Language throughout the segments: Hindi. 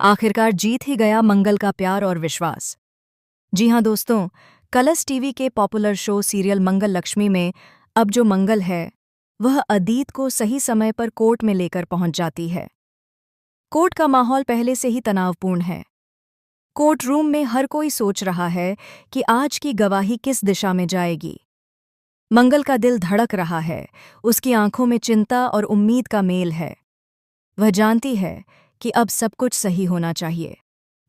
आखिरकार जीत ही गया मंगल का प्यार और विश्वास। जी हाँ दोस्तों, कलर्स टीवी के पॉपुलर शो सीरियल मंगल लक्ष्मी में अब जो मंगल है, वह अदीत को सही समय पर कोर्ट में लेकर पहुंच जाती है। कोर्ट का माहौल पहले से ही तनावपूर्ण है। कोर्ट रूम में हर कोई सोच रहा है कि आज की गवाही किस दिशा में जाएगी। मंगल का दिल धड़क रहा है, उसकी आंखों में चिंता और उम्मीद का मेल है। वह जानती है कि अब सब कुछ सही होना चाहिए।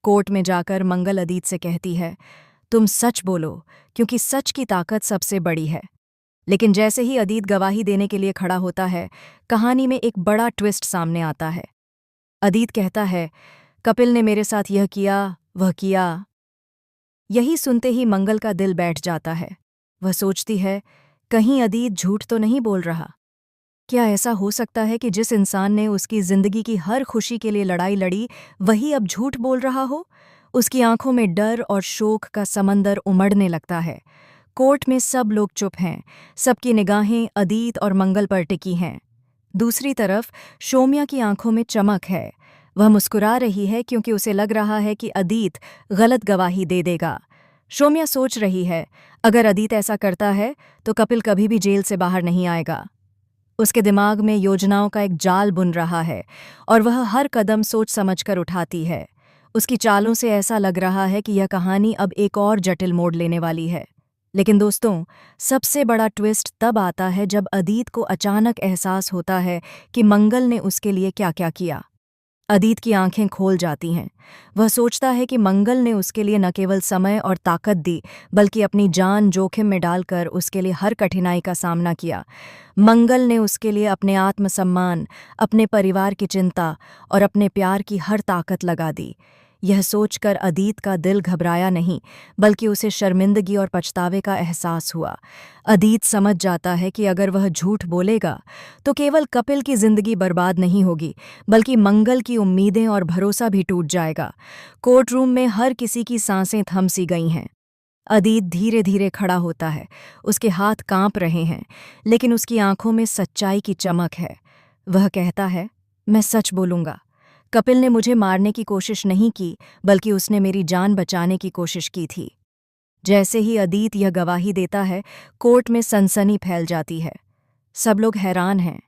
कोर्ट में जाकर मंगल अदीत से कहती है, तुम सच बोलो, क्योंकि सच की ताकत सबसे बड़ी है। लेकिन जैसे ही अदीत गवाही देने के लिए खड़ा होता है, कहानी में एक बड़ा ट्विस्ट सामने आता है। अदीत कहता है, कपिल ने मेरे साथ यह किया, वह किया। यही सुनते ही मंगल का दिल बैठ जाता है। वह सोचती है, कहीं अदीत झूठ तो नहीं बोल रहा। क्या ऐसा हो सकता है कि जिस इंसान ने उसकी जिंदगी की हर खुशी के लिए लड़ाई लड़ी, वही अब झूठ बोल रहा हो? उसकी आंखों में डर और शोक का समंदर उमड़ने लगता है। कोर्ट में सब लोग चुप हैं, सबकी निगाहें अदीत और मंगल पर टिकी हैं। दूसरी तरफ शोम्या की आंखों में चमक है। वह मुस्कुरा रही है क्योंकि उसे लग रहा है कि अदीत गलत गवाही दे देगा। शोम्या सोच रही है, अगर अदीत ऐसा करता है तो कपिल कभी भी जेल से बाहर नहीं आएगा। उसके दिमाग में योजनाओं का एक जाल बुन रहा है और वह हर कदम सोच समझकर उठाती है। उसकी चालों से ऐसा लग रहा है कि यह कहानी अब एक और जटिल मोड़ लेने वाली है। लेकिन दोस्तों, सबसे बड़ा ट्विस्ट तब आता है जब अदीत को अचानक एहसास होता है कि मंगल ने उसके लिए क्या-क्या किया। अदीत की आंखें खोल जाती हैं। वह सोचता है कि मंगल ने उसके लिए न केवल समय और ताकत दी, बल्कि अपनी जान जोखिम में डालकर उसके लिए हर कठिनाई का सामना किया। मंगल ने उसके लिए अपने आत्मसम्मान, अपने परिवार की चिंता और अपने प्यार की हर ताकत लगा दी। यह सोचकर अदीत का दिल घबराया नहीं, बल्कि उसे शर्मिंदगी और पछतावे का एहसास हुआ। अदीत समझ जाता है कि अगर वह झूठ बोलेगा तो केवल कपिल की जिंदगी बर्बाद नहीं होगी, बल्कि मंगल की उम्मीदें और भरोसा भी टूट जाएगा। कोर्ट रूम में हर किसी की सांसें थम सी गई हैं। अदीत धीरे धीरे खड़ा होता है। उसके हाथ कांप रहे हैं, लेकिन उसकी आंखों में सच्चाई की चमक है। वह कहता है, मैं सच बोलूंगा। कपिल ने मुझे मारने की कोशिश नहीं की, बल्कि उसने मेरी जान बचाने की कोशिश की थी। जैसे ही अदीत यह गवाही देता है, कोर्ट में सनसनी फैल जाती है। सब लोग हैरान हैं।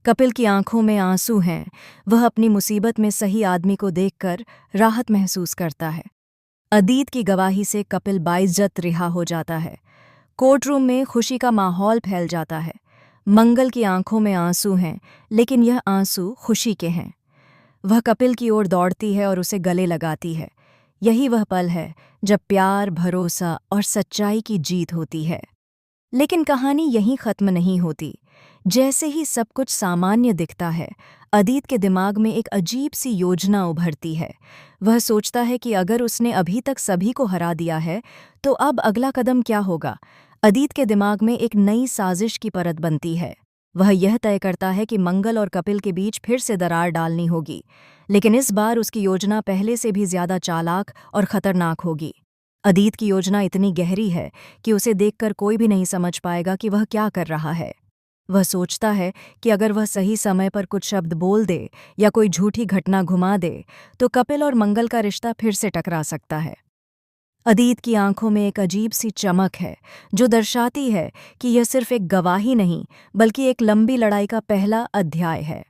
कपिल की आंखों में आंसू हैं। वह अपनी मुसीबत में सही आदमी को देखकर राहत महसूस करता है। अदीत की गवाही से कपिल बाइज्जत रिहा हो जाता है। कोर्ट रूम में खुशी का माहौल फैल जाता है। मंगल की आंखों में आंसू हैं, लेकिन यह आंसू खुशी के हैं। वह कपिल की ओर दौड़ती है और उसे गले लगाती है। यही वह पल है जब प्यार, भरोसा और सच्चाई की जीत होती है। लेकिन कहानी यहीं खत्म नहीं होती। जैसे ही सब कुछ सामान्य दिखता है, अदीत के दिमाग में एक अजीब सी योजना उभरती है। वह सोचता है कि अगर उसने अभी तक सभी को हरा दिया है, तो अब अगला कदम क्या होगा। अदीत के दिमाग में एक नई साजिश की परत बनती है। वह यह तय करता है कि मंगल और कपिल के बीच फिर से दरार डालनी होगी, लेकिन इस बार उसकी योजना पहले से भी ज्यादा चालाक और खतरनाक होगी। अदीत की योजना इतनी गहरी है कि उसे देखकर कोई भी नहीं समझ पाएगा कि वह क्या कर रहा है। वह सोचता है कि अगर वह सही समय पर कुछ शब्द बोल दे या कोई झूठी घटना घुमा दे, तो कपिल और मंगल का रिश्ता फिर से टकरा सकता है। अदीत की आंखों में एक अजीब सी चमक है, जो दर्शाती है कि यह सिर्फ एक गवाही नहीं, बल्कि एक लंबी लड़ाई का पहला अध्याय है।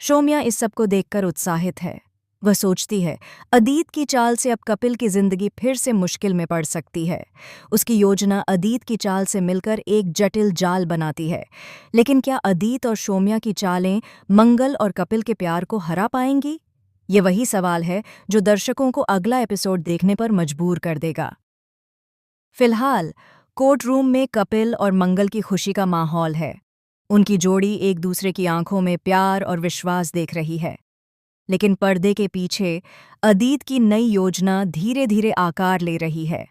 शोम्या इस सब को देखकर उत्साहित है। वह सोचती है, अदीत की चाल से अब कपिल की जिंदगी फिर से मुश्किल में पड़ सकती है। उसकी योजना अदीत की चाल से मिलकर एक जटिल जाल बनाती है। लेकिन क्या अदीत और शोम्या की चालें मंगल और कपिल के प्यार को हरा पाएंगी? ये वही सवाल है जो दर्शकों को अगला एपिसोड देखने पर मजबूर कर देगा। फिलहाल कोर्ट रूम में कपिल और मंगल की खुशी का माहौल है। उनकी जोड़ी एक दूसरे की आंखों में प्यार और विश्वास देख रही है। लेकिन पर्दे के पीछे अदीत की नई योजना धीरे धीरे आकार ले रही है।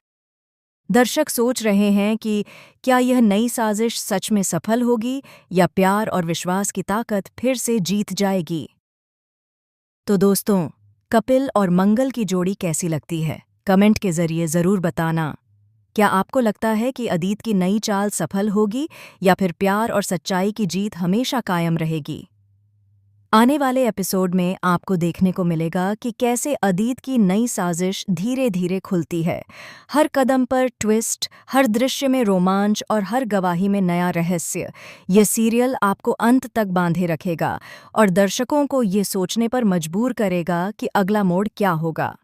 दर्शक सोच रहे हैं कि क्या यह नई साजिश सच में सफल होगी, या प्यार और विश्वास की ताकत फिर से जीत जाएगी। तो दोस्तों, कपिल और मंगल की जोड़ी कैसी लगती है? कमेंट के जरिए जरूर बताना। क्या आपको लगता है कि अदीत की नई चाल सफल होगी, या फिर प्यार और सच्चाई की जीत हमेशा कायम रहेगी? आने वाले एपिसोड में आपको देखने को मिलेगा कि कैसे अदीत की नई साजिश धीरे धीरे खुलती है। हर कदम पर ट्विस्ट, हर दृश्य में रोमांच और हर गवाही में नया रहस्य। ये सीरियल आपको अंत तक बांधे रखेगा और दर्शकों को ये सोचने पर मजबूर करेगा कि अगला मोड़ क्या होगा।